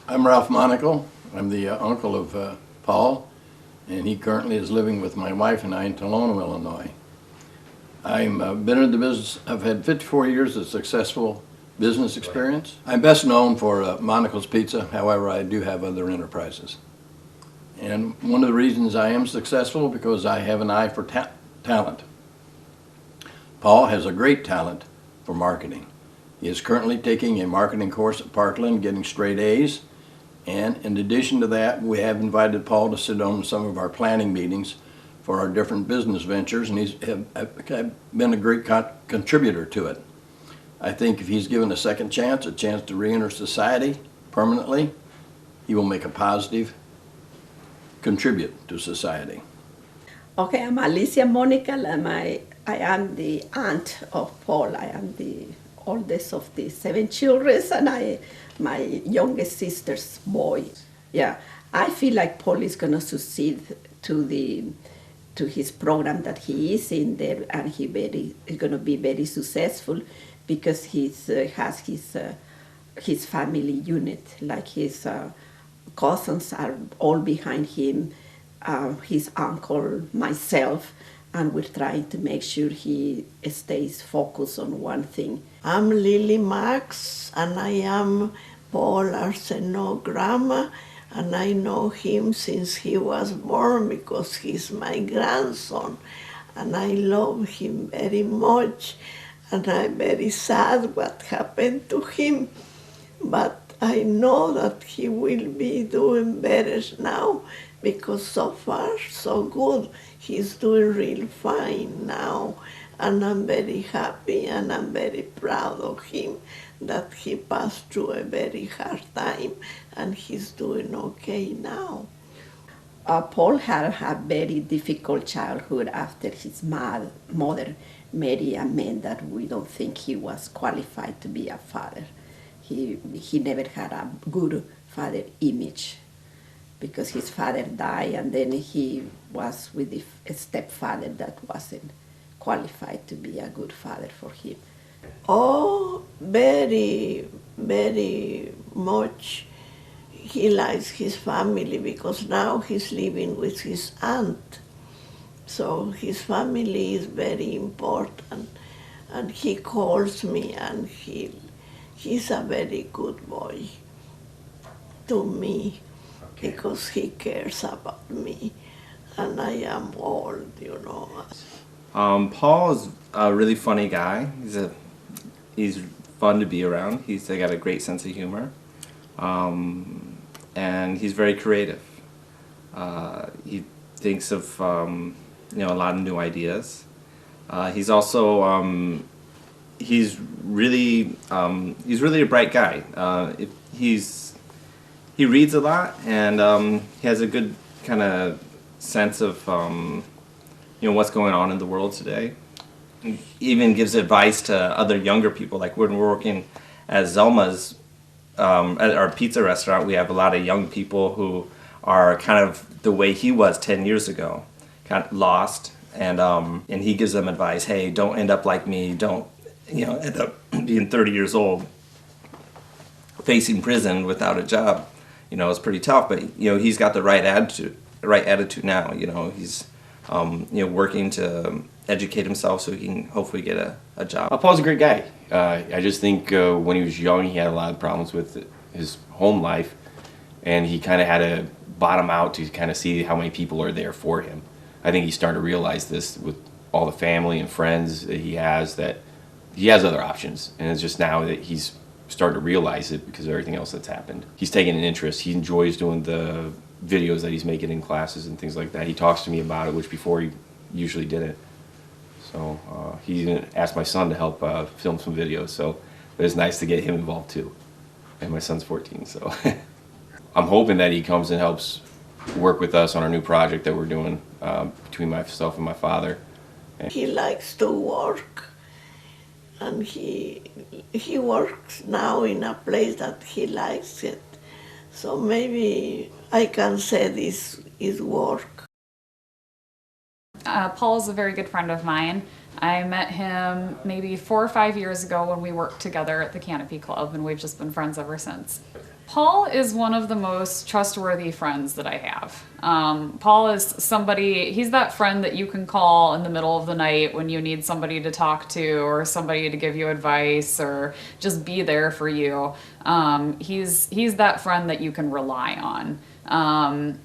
I'm Ralph Monaco. I'm the uncle of Paul, and he currently is living with my wife and I in Tolono, Illinois. I've been in the business. I've had 54 years of successful business experience. I'm best known for Monaco's Pizza. However, I do have other enterprises. And one of the reasons I am successful because I have an eye for talent. Paul has a great talent for marketing. He is currently taking a marketing course at Parkland, getting straight A's. And in addition to that, we have invited Paul to sit on some of our planning meetings for our different business ventures, and he's been a great contributor to it. I think if he's given a second chance, a chance to re-enter society permanently, he will make a positive contribute to society. Okay, I'm Alicia Monica, and I am the aunt of Paul. I am the oldest of the 7 children, and my youngest sister's boy. Yeah, I feel like Paul is going to succeed to his program that he is in there, and he's going to be very successful because he has his family unit, like his cousins are all behind him, his uncle, myself, and we're trying to make sure he stays focused on one thing. I'm Lily Max, and I am Paul Arsenault grandma, and I know him since he was born because he's my grandson, and I love him very much, and I'm very sad what happened to him, but I know that he will be doing better now because so far so good. He's doing real fine now, and I'm very happy and I'm very proud of him that he passed through a very hard time and he's doing okay now. Paul had a very difficult childhood after his mother married a man that we don't think he was qualified to be a father. He never had a good father image because his father died, and then he was with a stepfather that wasn't qualified to be a good father for him. Oh, very, very much. He likes his family because now he's living with his aunt. So his family is very important, and he calls me, and he's a very good boy to me because he cares about me, and I am old, you know. Paul is a really funny guy. He's fun to be around. He's got a great sense of humor, and he's very creative. He thinks of a lot of new ideas. He's also he's really a bright guy. He reads a lot, and he has a good kind of sense of what's going on in the world today. He even gives advice to other younger people. Like when we're working at Zelma's, at our pizza restaurant, we have a lot of young people who are kind of the way he was 10 years ago, kind of lost, and he gives them advice. Hey, don't end up like me. Don't end up being 30 years old, facing prison without a job. It's pretty tough, but he's got the right attitude now. He's working to educate himself so he can hopefully get a job. Paul's a great guy. I just think when he was young, he had a lot of problems with his home life, and he kind of had to bottom out to kind of see how many people are there for him. I think he's starting to realize this with all the family and friends that he has, that he has other options, and it's just now that he's starting to realize it because of everything else that's happened. He's taking an interest. He enjoys doing the videos that he's making in classes and things like that. He talks to me about it, which before he usually didn't. So he even asked my son to help film some videos, so it's nice to get him involved too. And my son's 14, so I'm hoping that he comes and helps work with us on our new project that we're doing between myself and my father. He likes to work, and he works now in a place that he likes it. So maybe I can say this is work. Paul's a very good friend of mine. I met him maybe 4 or 5 years ago when we worked together at the Canopy Club, and we've just been friends ever since. Paul is one of the most trustworthy friends that I have. Paul is somebody, he's that friend that you can call in the middle of the night when you need somebody to talk to or somebody to give you advice or just be there for you. He's that friend that you can rely on.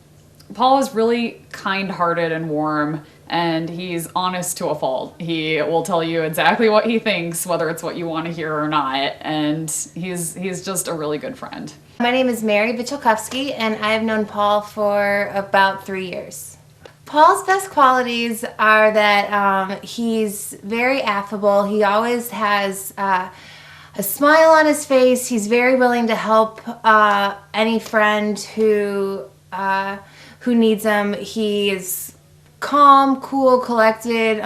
Paul is really kind-hearted and warm, and he's honest to a fault. He will tell you exactly what he thinks, whether it's what you want to hear or not, and he's just a really good friend. My name is Mary Bichelkowski, and I have known Paul for about 3 years. Paul's best qualities are that he's very affable. He always has a smile on his face. He's very willing to help any friend who needs him. He is calm, cool, collected,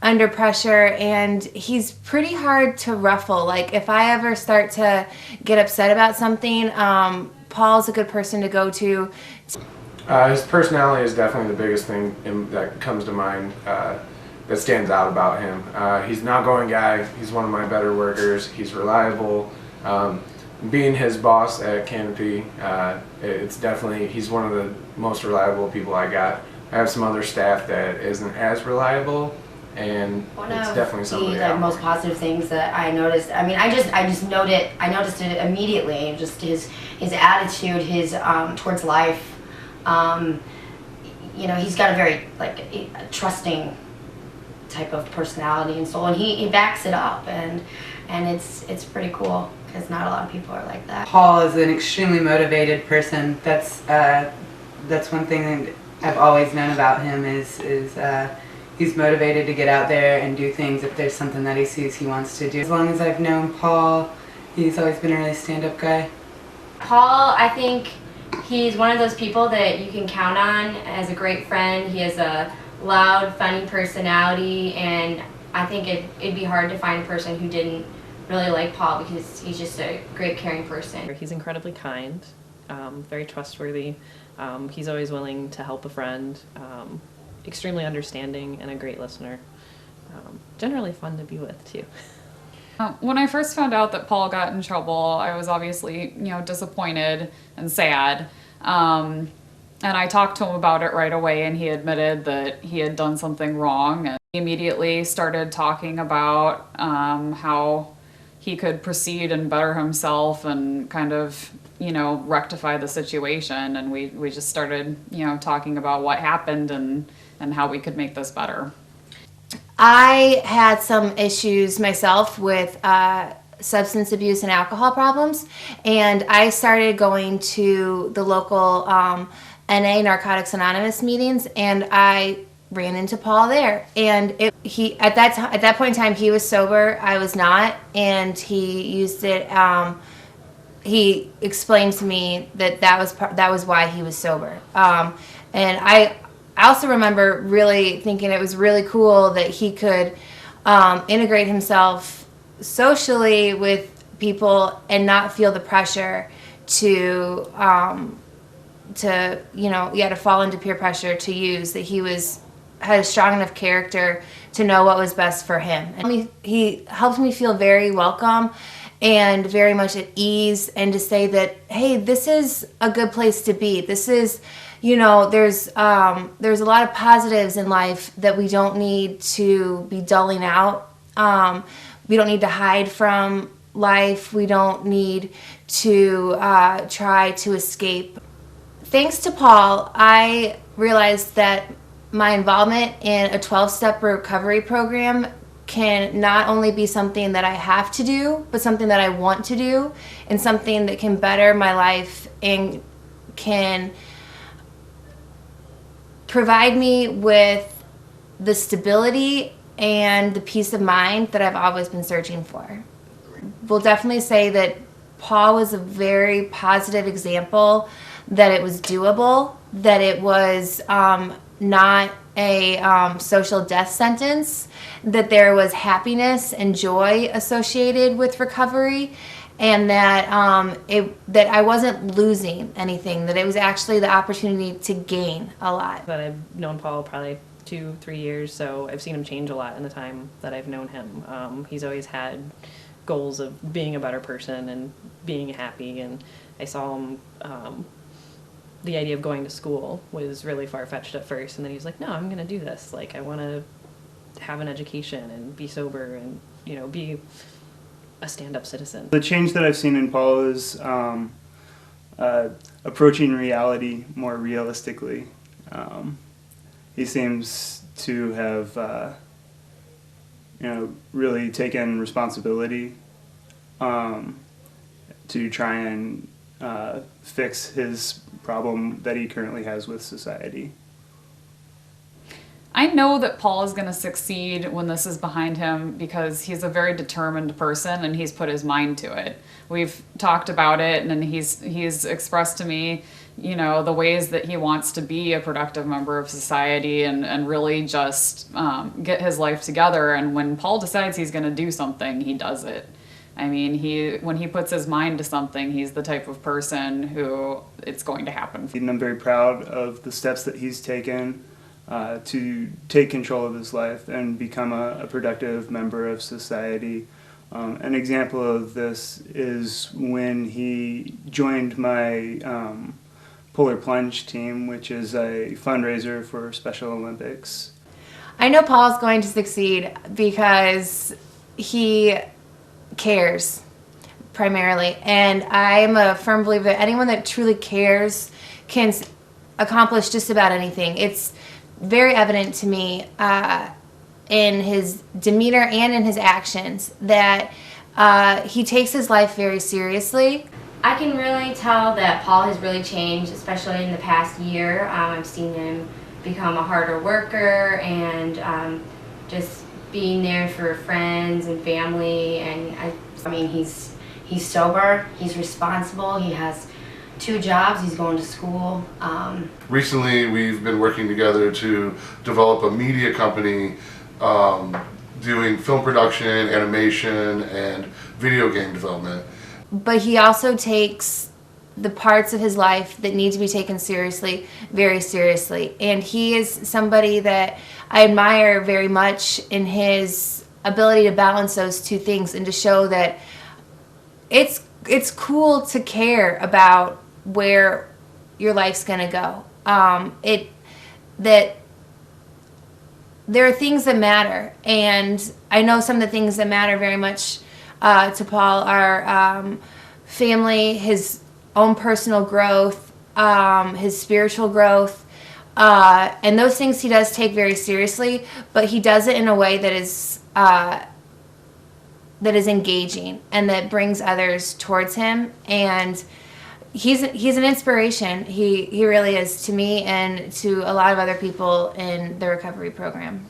under pressure, and he's pretty hard to ruffle. Like, if I ever start to get upset about something, Paul's a good person to go to. His personality is definitely the biggest thing that comes to mind that stands out about him. He's an outgoing guy. He's one of my better workers. He's reliable. Being his boss at Canopy, it's definitely, he's one of the most reliable people I got. I have some other staff that isn't as reliable, and it's definitely something. One of the most positive things that I noticed, I mean, I noticed it immediately, just his attitude, his towards life. You know, he's got a very a trusting type of personality and soul, and he backs it up, and it's pretty cool because not a lot of people are like that. Paul is an extremely motivated person. That's one thing that I've always known about him is he's motivated to get out there and do things if there's something that he sees he wants to do. As long as I've known Paul, he's always been a really stand-up guy. Paul, I think he's one of those people that you can count on as a great friend. He has a loud, funny personality, and I think it'd be hard to find a person who didn't really like Paul because he's just a great, caring person. He's incredibly kind, very trustworthy. He's always willing to help a friend, extremely understanding and a great listener. Generally fun to be with too. When I first found out that Paul got in trouble, I was obviously, disappointed and sad. And I talked to him about it right away, and he admitted that he had done something wrong. And he immediately started talking about how he could proceed and better himself and kind of, rectify the situation. And we just started, talking about what happened and how we could make this better. I had some issues myself with substance abuse and alcohol problems, and I started going to the local NA, Narcotics Anonymous meetings, and I ran into Paul there. And he at that point in time, he was sober, I was not, and he used it. He explained to me that was why he was sober, and I also remember really thinking it was really cool that he could integrate himself socially with people and not feel the pressure to fall into peer pressure to use, that he had a strong enough character to know what was best for him. And he helped me feel very welcome and very much at ease, and to say that, hey, this is a good place to be. This is, there's a lot of positives in life that we don't need to be dulling out. We don't need to hide from life. We don't need to try to escape. Thanks to Paul, I realized that my involvement in a 12-step recovery program can not only be something that I have to do, but something that I want to do, and something that can better my life and can provide me with the stability and the peace of mind that I've always been searching for. We'll definitely say that Paul was a very positive example, that it was doable, that it was not a social death sentence, that there was happiness and joy associated with recovery, and that that I wasn't losing anything, that it was actually the opportunity to gain a lot. But I've known Paul probably 2-3 years, so I've seen him change a lot in the time that I've known him. He's always had goals of being a better person and being happy. And I saw him, the idea of going to school was really far-fetched at first, and then he was like, no, I'm going to do this. Like, I want to have an education and be sober and, you know, be a stand-up citizen. The change that I've seen in Paul is approaching reality more realistically. He seems to have, really taken responsibility to try and fix his problem that he currently has with society. I know that Paul is going to succeed when this is behind him because he's a very determined person and he's put his mind to it. We've talked about it, and he's expressed to me, you know, the ways that he wants to be a productive member of society and really just get his life together. And when Paul decides he's going to do something, he does it. I mean, when he puts his mind to something, he's the type of person who it's going to happen. And I'm very proud of the steps that he's taken to take control of his life and become a productive member of society. An example of this is when he joined my Polar Plunge team, which is a fundraiser for Special Olympics. I know Paul's going to succeed because he cares primarily, and I am a firm believer that anyone that truly cares can accomplish just about anything. It's very evident to me in his demeanor and in his actions that he takes his life very seriously. I can really tell that Paul has really changed, especially in the past year. I've seen him become a harder worker and just being there for friends and family. And I mean, he's sober, he's responsible, he has 2 jobs, he's going to school. Recently, we've been working together to develop a media company doing film production, animation, and video game development. But he also takes the parts of his life that need to be taken seriously, very seriously. And he is somebody that I admire very much in his ability to balance those 2 things and to show that it's cool to care about where your life's gonna go. That there are things that matter, and I know some of the things that matter very much to Paul are family, his own personal growth, his spiritual growth, and those things he does take very seriously, but he does it in a way that is engaging and that brings others towards him. And he's an inspiration. He really is to me and to a lot of other people in the recovery program.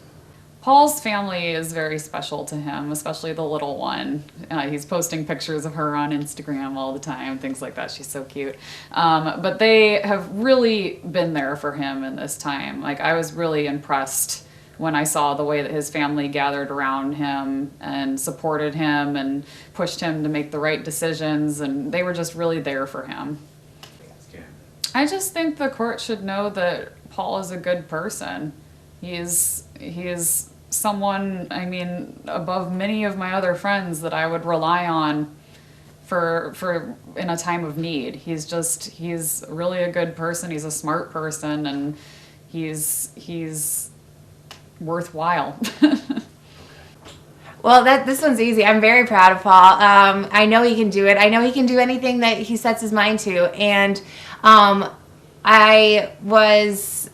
Paul's family is very special to him, especially the little one. He's posting pictures of her on Instagram all the time, things like that. She's so cute. But they have really been there for him in this time. Like, I was really impressed when I saw the way that his family gathered around him and supported him and pushed him to make the right decisions, and they were just really there for him. I just think the court should know that Paul is a good person. He is someone, I mean, above many of my other friends that I would rely on for in a time of need. He's really a good person. He's a smart person, and he's worthwhile. Well, this one's easy. I'm very proud of Paul. I know he can do it. I know he can do anything that he sets his mind to. And I was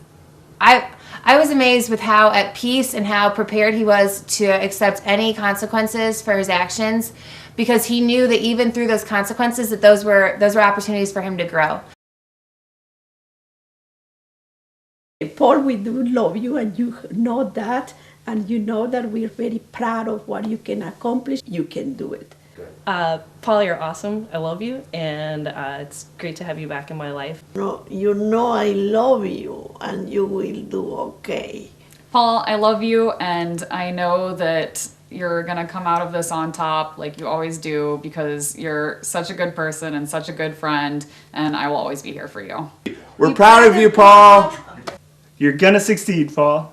amazed with how at peace and how prepared he was to accept any consequences for his actions, because he knew that even through those consequences, that those were opportunities for him to grow. Paul, we do love you, and you know that, and you know that we're very proud of what you can accomplish. You can do it. Paul, you're awesome. I love you, and it's great to have you back in my life. No, you know I love you, and you will do okay. Paul, I love you, and I know that you're going to come out of this on top like you always do, because you're such a good person and such a good friend, and I will always be here for you. We're proud of you, Paul. You're gonna succeed, Paul.